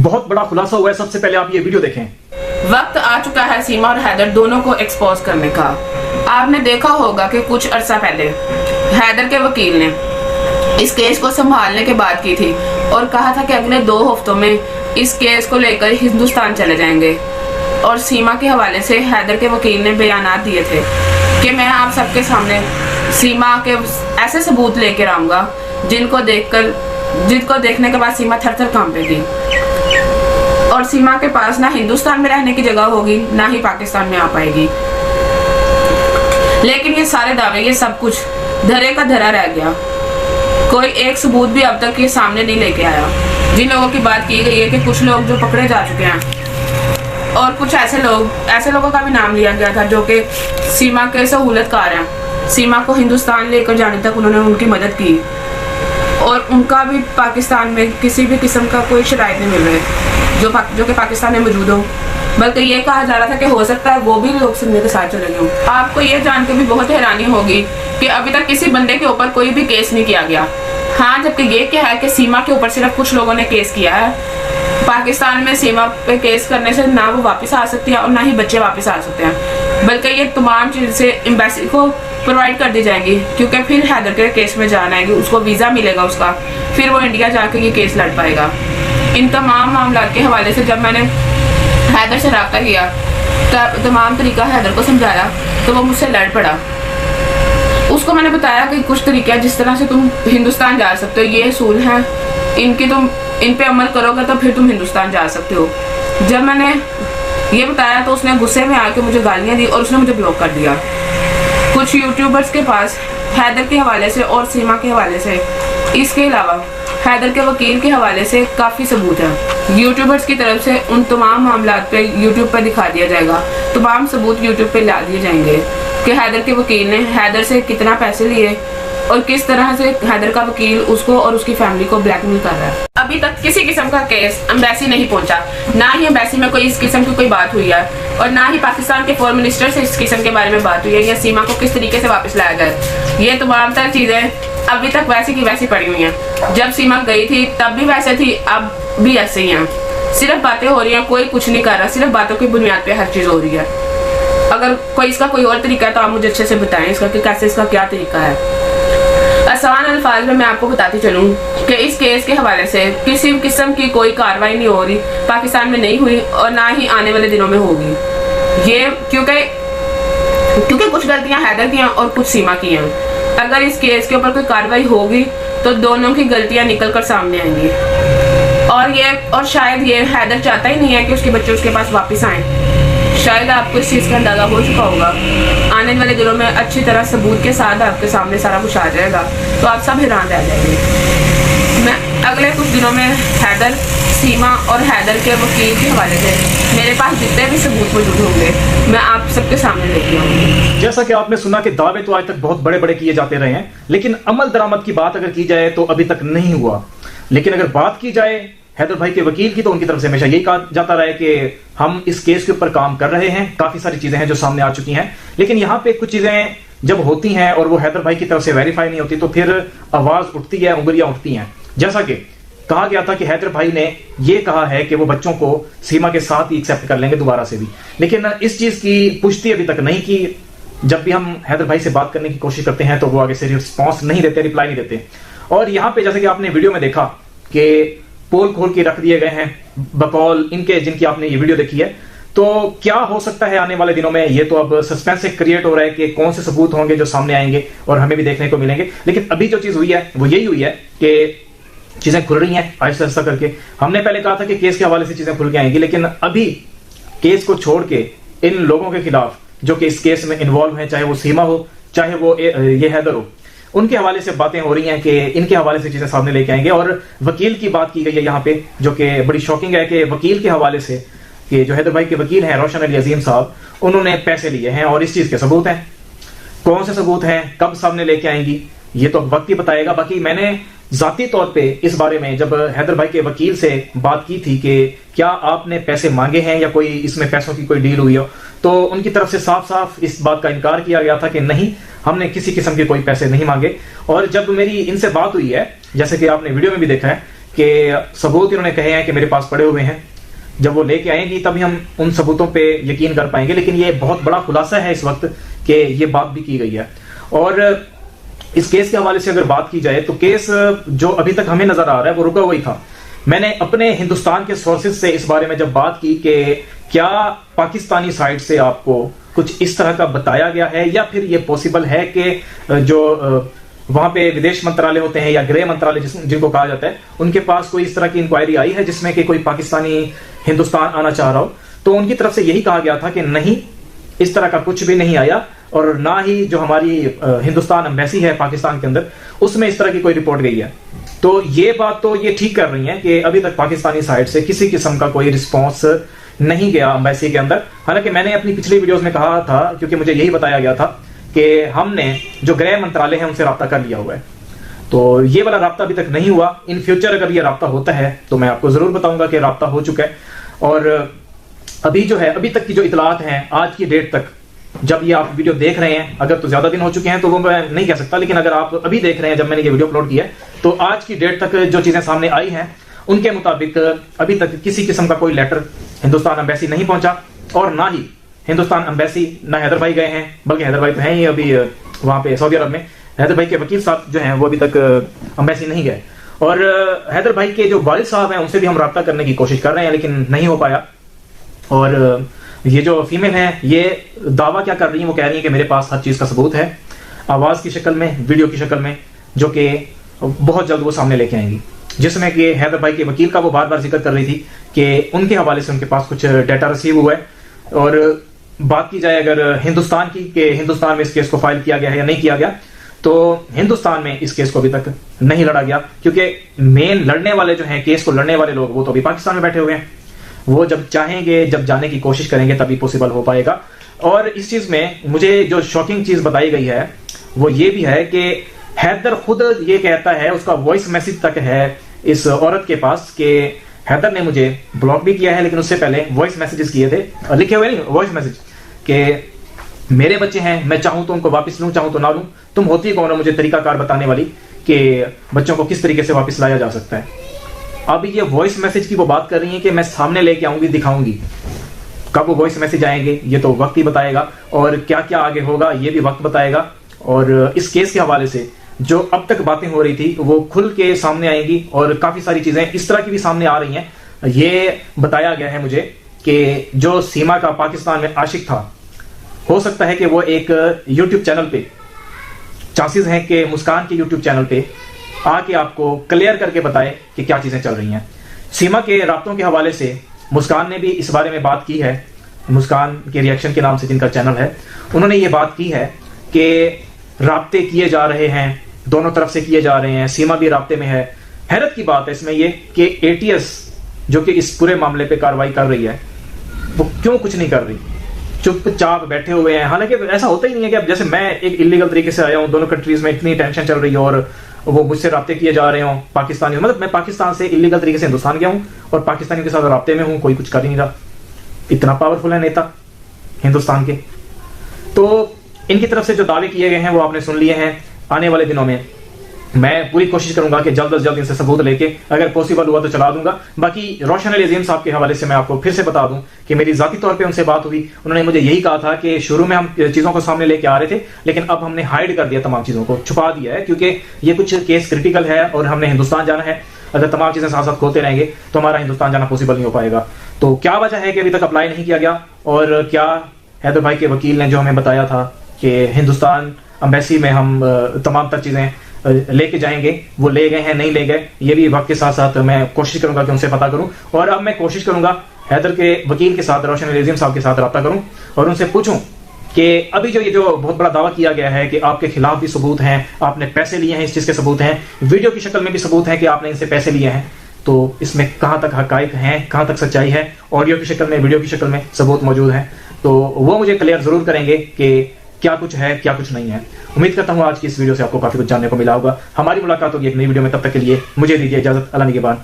بہت بڑا خلاصہ ہوا ہے. سب سے پہلے آپ یہ ویڈیو دیکھیں. وقت آ چکا ہے سیما اور حیدر دونوں کو ایکسپوز کرنے کا. آپ نے دیکھا ہوگا کہ کچھ عرصہ پہلے حیدر کے وکیل نے اس کیس کو سنبھالنے کی بات کی تھی اور کہا تھا کہ اگلے 2 ہفتوں میں اس کیس کو لے کر ہندوستان چلے جائیں گے. اور سیما کے حوالے سے حیدر کے وکیل نے بیانات دیے تھے کہ میں آپ سب کے سامنے سیما کے ایسے ثبوت لے کر آؤں گا جن کو دیکھنے کے بعد سیما تھر تھر کانپے گی. اور سیما کے پاس نہ ہندوستان میں رہنے کی جگہ ہوگی نہ ہی پاکستان میں آ پائے گی. لیکن یہ سارے دعوے، یہ سب کچھ دھرے کا دھرا رہ گیا. کوئی ایک ثبوت بھی اب تک یہ سامنے نہیں لے کے آیا. جن لوگوں کی بات کی گئی ہے کہ کچھ لوگ جو پکڑے جا چکے ہیں اور کچھ ایسے لوگوں کا بھی نام لیا گیا تھا جو کہ سیما کے سہولت کار ہیں. سیما کو ہندوستان لے کر جانے تک انہوں نے ان کی مدد کی اور ان کا بھی پاکستان میں کسی بھی قسم کا کوئی شرائط نہیں مل رہے جو کہ پاکستان میں موجود ہو. بلکہ یہ کہا جا رہا تھا کہ ہو سکتا ہے وہ بھی لوگ سننے کے ساتھ چلے گئے. آپ کو یہ جان کے بھی بہت حیرانی ہوگی کہ ابھی تک کسی بندے کے اوپر کوئی بھی کیس نہیں کیا گیا. ہاں، جبکہ یہ کیا ہے کہ سیما کے اوپر صرف کچھ لوگوں نے کیس کیا ہے. پاکستان میں سیما پہ کیس کرنے سے نہ وہ واپس آ سکتی ہے اور نہ ہی بچے واپس آ سکتے ہیں. بلکہ یہ تمام چیزیں ایمبیسی کو پرووائڈ کر دی جائیں گی کیونکہ پھر حیدر کے کیس میں جان آئے گی، اس کو ویزا ملے گا اس کا، پھر وہ انڈیا جا کے یہ کیس لڑ پائے گا. ان تمام معاملات کے حوالے سے جب میں نے حیدر سے رابطہ کیا، تمام طریقہ حیدر کو سمجھایا تو وہ مجھ سے لڑ پڑا. اس کو میں نے بتایا کہ کچھ طریقے جس طرح سے تم ہندوستان جا سکتے ہو، یہ اصول ہیں، ان پہ عمل کرو گے تو پھر تم ہندوستان جا سکتے ہو. جب میں نے یہ بتایا تو اس نے غصے میں آ کے مجھے گالیاں دی اور اس نے مجھے بلاک کر دیا. کچھ یوٹیوبرز کے پاس حیدر کے حوالے سے اور سیما کے حوالے سے، اس کے علاوہ حیدر کے وکیل کے حوالے سے کافی ثبوت ہیں. یوٹیوبرز کی طرف سے ان تمام معاملات پہ یوٹیوب پہ دکھا دیا جائے گا. تمام ثبوت یوٹیوب پہ لا دیے جائیں گے کہ حیدر کے وکیل نے حیدر سے کتنا پیسے لیے اور کس طرح سے حیدر کا وکیل اس کو اور اس کی فیملی کو بلیک میل کر رہا ہے. ابھی تک کسی قسم کا کیس امبیسی نہیں پہنچا، نہ ہی امبیسی میں کوئی اس قسم کی کوئی بات ہوئی ہے اور نہ ہی پاکستان کے فورن منسٹر سے اس قسم کے بارے میں بات ہوئی ہے یا سیما کو کس طریقے سے واپس لایا جائے. یہ تمام تر چیزیں ابھی تک ویسی کی ویسی پڑی ہوئی ہیں. جب سیما گئی تھی تب بھی ویسے تھی، اب بھی ایسے ہی ہیں. صرف باتیں ہو رہی ہیں، کوئی کچھ نہیں کر رہا، صرف باتوں کی بنیاد پہ ہر چیز ہو رہی ہے. اگر اس کا کوئی اور طریقہ ہے تو آپ مجھے اچھے سے بتائیں اس کا کہ کیسے اس کا کیا طریقہ ہے. آسان الفاظ میں آپ کو بتاتی چلوں کہ اس کیس کے حوالے سے کسی قسم کی کوئی کارروائی نہیں ہو رہی، پاکستان میں نہیں ہوئی اور نہ ہی آنے والے دنوں میں ہوگی. یہ کیونکہ کچھ غلطیاں حیدر کی ہیں اور کچھ سیما کی ہیں. اگر اس کیس کے اوپر کوئی کارروائی ہوگی تو دونوں کی غلطیاں نکل کر سامنے آئیں گی. اور شاید یہ حیدر چاہتا ہی نہیں ہے کہ اس کے بچے اس کے پاس واپس آئیں. شاید آپ کو اس چیز کا اندازہ ہو چکا ہوگا. آنے والے دنوں میں اچھی طرح ثبوت کے ساتھ آپ کے سامنے سارا کچھ آ جائے گا تو آپ سب حیران رہ جائیں گے. میں اگلے کچھ دنوں میں حیدر، سیما اور حیدر کے وکیل کے حوالے سے میرے پاس جتنے بھی ثبوت موجود ہوں گے میں آپ سب کے سامنے لے کے آؤں گی. جیسا کہ آپ نے سنا کہ دعوے تو آج تک بہت بڑے بڑے کیے جاتے رہے ہیں، لیکن عمل درآمد کی بات اگر کی جائے تو ابھی تک نہیں ہوا. لیکن اگر بات کی جائے حیدر بھائی کے وکیل کی تو ان کی طرف سے ہمیشہ یہی کہا جاتا رہا ہے کہ ہم اس کیس کے اوپر کام کر رہے ہیں. کافی ساری چیزیں ہیں جو سامنے آ چکی ہیں، لیکن یہاں پہ کچھ چیزیں جب ہوتی ہیں اور وہ حیدر بھائی کی طرف سے ویریفائی نہیں ہوتی تو پھر آواز اٹھتی ہے، انگلیاں اٹھتی ہیں. جیسا کہ کہا گیا تھا کہ حیدر بھائی نے یہ کہا ہے کہ وہ بچوں کو سیما کے ساتھ ہی ایکسیپٹ کر لیں گے دوبارہ سے بھی، لیکن اس چیز کی پشتی ابھی تک نہیں کی. جب بھی ہم حیدر بھائی سے بات کرنے کی کوشش کرتے ہیں تو وہ آگے سے رسپانس نہیں دیتے، ریپلائی نہیں دیتے. اور یہاں پہ جیسے کہ آپ نے ویڈیو میں دیکھا کہ پول کھول کے رکھ دیے گئے ہیں بقول ان کے جن کی آپ نے یہ ویڈیو دیکھی ہے. تو کیا ہو سکتا ہے آنے والے دنوں میں، یہ تو اب سسپینس کریٹ ہو رہا ہے کہ کون سے ثبوت ہوں گے جو سامنے آئیں گے اور ہمیں بھی دیکھنے کو ملیں گے. لیکن ابھی جو چیز ہوئی ہے وہ یہی ہوئی ہے کہ چیزیں کھل رہی ہیں آہستہ آہستہ کر کے. ہم نے پہلے کہا تھا کہ کیس کے حوالے سے چیزیں کھل کے آئیں گی، لیکن ابھی کیس کو چھوڑ کے ان لوگوں کے خلاف جو کہ اس کیس میں انوالو ہیں، چاہے وہ سیما ہو چاہے وہ یہ حیدر ہو، ان کے حوالے سے باتیں ہو رہی ہیں کہ ان کے حوالے سے چیزیں سامنے لے کے آئیں گے. اور وکیل کی بات کی گئی ہے یہاں پہ جو کہ بڑی شاکنگ ہے کہ وکیل کے حوالے سے کہ جو حیدر بھائی کے وکیل ہیں روشن علی عظیم صاحب، انہوں نے پیسے لیے ہیں اور اس چیز کے ثبوت ہیں. کون سے ثبوت ہیں، کب سامنے لے کے آئیں گی، یہ تو وقت ہی بتائے گا. باقی میں نے ذاتی طور پہ اس بارے میں جب حیدر بھائی کے وکیل سے بات کی تھی کہ کیا آپ نے پیسے مانگے ہیں یا کوئی اس میں پیسوں کی کوئی ڈیل ہوئی ہو، تو ان کی طرف سے صاف صاف اس بات کا انکار کیا گیا تھا کہ نہیں، ہم نے کسی قسم کے کوئی پیسے نہیں مانگے. اور جب میری ان سے بات ہوئی ہے، جیسے کہ آپ نے ویڈیو میں بھی دیکھا ہے کہ ثبوت انہوں نے کہے ہیں کہ میرے پاس پڑے ہوئے ہیں، جب وہ لے کے آئیں گی تبھی ہم ان ثبوتوں پہ یقین کر پائیں گے. لیکن یہ بہت بڑا خلاصہ ہے اس وقت کہ یہ بات بھی کی گئی ہے. اور اس کیس کے حوالے سے اگر بات کی جائے تو کیس جو ابھی تک ہمیں نظر آ رہا ہے وہ رکا وہی تھا. میں نے اپنے ہندوستان کے سورسز سے اس بارے میں جب بات کی کہ کیا پاکستانی سائٹ سے آپ کو کچھ اس طرح کا بتایا گیا ہے یا پھر یہ پاسبل ہے کہ جو وہاں پہ ودیش منترالے ہوتے ہیں یا گرہ منترالے جن کو کہا جاتا ہے ان کے پاس کوئی اس طرح کی انکوائری آئی ہے جس میں کہ کوئی پاکستانی ہندوستان آنا چاہ رہا ہو، تو ان کی طرف سے یہی کہا گیا تھا کہ نہیں، اس طرح کا کچھ بھی نہیں آیا، اور نہ ہی جو ہماری ہندوستان ایمبیسی ہے پاکستان کے اندر اس میں اس طرح کی کوئی رپورٹ گئی ہے. تو یہ بات تو یہ ٹھیک کر رہی ہیں کہ ابھی تک پاکستانی سائٹ سے کسی قسم کا کوئی رسپانس نہیں گیا ایمبیسی کے اندر. حالانکہ میں نے اپنی پچھلی ویڈیوز میں کہا تھا، کیونکہ مجھے یہی بتایا گیا تھا کہ ہم نے جو گرہ منترالے ہیں ان سے رابطہ کر لیا ہوا ہے. تو یہ والا رابطہ ابھی تک نہیں ہوا. ان فیوچر اگر یہ رابطہ ہوتا ہے تو میں آپ کو ضرور بتاؤں گا کہ رابطہ ہو چکا ہے. اور ابھی جو ہے ابھی تک کی جو اطلاعات ہیں آج کی ڈیٹ تک، جب یہ آپ ویڈیو دیکھ رہے ہیں، اگر تو زیادہ دن ہو چکے ہیں تو وہ میں نہیں کہہ سکتا، لیکن اگر آپ ابھی دیکھ رہے ہیں جب میں نے یہ ویڈیو اپلوڈ کیا ہے تو آج کی ڈیٹ تک جو چیزیں سامنے آئی ہیں ان کے مطابق ابھی تک کسی قسم کا کوئی لیٹر ہندوستان ایمبیسی نہیں پہنچا، اور نہ ہی ہندوستان ایمبیسی نہ حیدر بھائی گئے ہیں، بلکہ حیدر بھائی تو ہیں ہی ابھی وہاں پہ سعودی عرب میں. حیدر بھائی کے وکیل صاحب جو ہیں وہ ابھی تک ایمبیسی نہیں گئے، اور حیدر بھائی کے جو والد صاحب ہیں ان سے بھی ہم رابطہ کرنے کی کوشش کر رہے ہیں لیکن نہیں ہو پایا. اور یہ جو فیمیل ہیں یہ دعویٰ کیا کر رہی ہیں، وہ کہہ رہی ہیں کہ میرے پاس ہر چیز کا ثبوت ہے، آواز کی شکل میں، ویڈیو کی شکل میں، جو کہ بہت جلد وہ سامنے لے کے آئیں گی. جس میں کہ حیدر بھائی کے وکیل کا وہ بار بار ذکر کر رہی تھی کہ ان کے حوالے سے ان کے پاس کچھ ڈیٹا ریسیو ہوا ہے. اور بات کی جائے اگر ہندوستان کی کہ ہندوستان میں اس کیس کو فائل کیا گیا ہے یا نہیں کیا گیا، تو ہندوستان میں اس کیس کو ابھی تک نہیں لڑا گیا، کیونکہ مین لڑنے والے جو ہیں، کیس کو لڑنے والے لوگ، وہ تو ابھی پاکستان میں بیٹھے ہوئے ہیں. وہ جب چاہیں گے، جب جانے کی کوشش کریں گے تبھی پاسبل ہو پائے گا. اور اس چیز میں مجھے جو شاکنگ چیز بتائی گئی ہے وہ یہ بھی ہے کہ حیدر خود یہ کہتا ہے، اس کا وائس میسج تک ہے اس عورت کے پاس کہ حیدر نے مجھے بلاک بھی کیا ہے لیکن اس سے پہلے وائس میسیجز کیے تھے، لکھے ہوئے نہیں، وائس میسج، کہ میرے بچے ہیں، میں چاہوں تو ان کو واپس لوں، چاہوں تو نہ لوں، تم ہوتی کون ہو مجھے طریقہ کار بتانے والی کہ بچوں کو کس طریقے سے واپس لایا جا سکتا ہے. اب یہ وائس میسج کی وہ بات کر رہی ہیں کہ میں سامنے لے کے آؤں گی، دکھاؤں گی. کب وہ وائس میسج آئیں گے یہ تو وقت ہی بتائے گا، اور کیا کیا آگے ہوگا یہ بھی وقت بتائے گا. اور اس کیس کے حوالے سے جو اب تک باتیں ہو رہی تھی وہ کھل کے سامنے آئیں گی، اور کافی ساری چیزیں اس طرح کی بھی سامنے آ رہی ہیں. یہ بتایا گیا ہے مجھے کہ جو سیما کا پاکستان میں عاشق تھا، ہو سکتا ہے کہ وہ ایک یوٹیوب چینل پہ، چانسز ہیں کہ مسکان کے یوٹیوب چینل پہ آ کے آپ کو کلیئر کر کے بتائے کہ کیا چیزیں چل رہی ہیں. سیما کے رابطوں کے حوالے سے مسکان نے بھی اس بارے میں بات کی ہے. مسکان کے ریئیکشن کے نام سے جن کا چینل ہے، انہوں نے یہ بات کی ہے کہ رابطے کیے جا رہے ہیں، دونوں طرف سے کیے جا رہے ہیں، سیما بھی رابطے میں ہے. حیرت کی بات ہے اس میں یہ کہ ATS جو کہ اس پورے معاملے پہ کارروائی کر رہی ہے، وہ کیوں کچھ نہیں کر رہی، چپ چاپ بیٹھے ہوئے ہیں. حالانکہ ایسا ہوتا ہی نہیں ہے کہ اب جیسے میں ایک انلیگل طریقے سے آیا ہوں، دونوں کنٹریز میں اتنی ٹینشن چل رہی ہے اور وہ مجھ سے رابطے کیے جا رہے ہوں پاکستانی، مطلب میں پاکستان سے انلیگل طریقے سے ہندوستان گیا ہوں اور پاکستانیوں کے ساتھ رابطے میں ہوں، کوئی کچھ کر ہی نہیں رہا. اتنا پاورفل ہے نیتا ہندوستان کے. تو ان کی طرف سے جو دعوے کیے گئے ہیں وہ آپ نے سن لیے ہیں. آنے والے دنوں میں میں پوری کوشش کروں گا کہ جلد از جلد ان سے ثبوت لے کے اگر پاسبل ہوا تو چلا دوں گا. باقی روشن علی عظیم صاحب کے حوالے سے میں آپ کو پھر سے بتا دوں کہ میری ذاتی طور پہ ان سے بات ہوئی. انہوں نے مجھے یہی کہا تھا کہ شروع میں ہم چیزوں کو سامنے لے کے آ رہے تھے لیکن اب ہم نے ہائیڈ کر دیا، تمام چیزوں کو چھپا دیا ہے، کیونکہ یہ کچھ کیس کریٹیکل ہے اور ہم نے ہندوستان جانا ہے. اگر تمام چیزیں ساتھ ساتھ کھولتے رہیں گے تو ہمارا ہندوستان جانا پاسبل نہیں ہو پائے گا. تو کیا وجہ ہے کہ ابھی تک اپلائی نہیں کیا گیا، اور کیا حیدر بھائی کے وکیل نے جو ہمیں بتایا تھا کہ ہندوستان ایمبیسی میں ہم تمام تر چیزیں لے کے جائیں گے، وہ لے گئے ہیں نہیں لے گئے، یہ بھی وقت کے ساتھ ساتھ میں کوشش کروں گا کہ ان سے پتا کروں. اور اب میں کوشش کروں گا حیدر کے وکیل کے ساتھ، روشن علی عظیم صاحب کے ساتھ رابطہ کروں اور ان سے پوچھوں کہ ابھی جو یہ جو بہت بڑا دعویٰ کیا گیا ہے کہ آپ کے خلاف بھی ثبوت ہیں، آپ نے پیسے لیے ہیں، اس چیز کے ثبوت ہیں، ویڈیو کی شکل میں بھی ثبوت ہے کہ آپ نے ان سے پیسے لیے ہیں، تو اس میں کہاں تک حقائق ہیں، کہاں تک سچائی ہے، آڈیو کی شکل میں، ویڈیو کی شکل میں ثبوت موجود ہیں. تو وہ مجھے کلیئر ضرور کریں گے کہ کیا کچھ ہے کیا کچھ نہیں ہے. امید کرتا ہوں آج کی اس ویڈیو سے آپ کو کافی کچھ جاننے کو ملا ہوگا. ہماری ملاقات ہوگی ایک نئی ویڈیو میں، تب تک کے لیے مجھے دیجیے اجازت. اللہ نگہبان.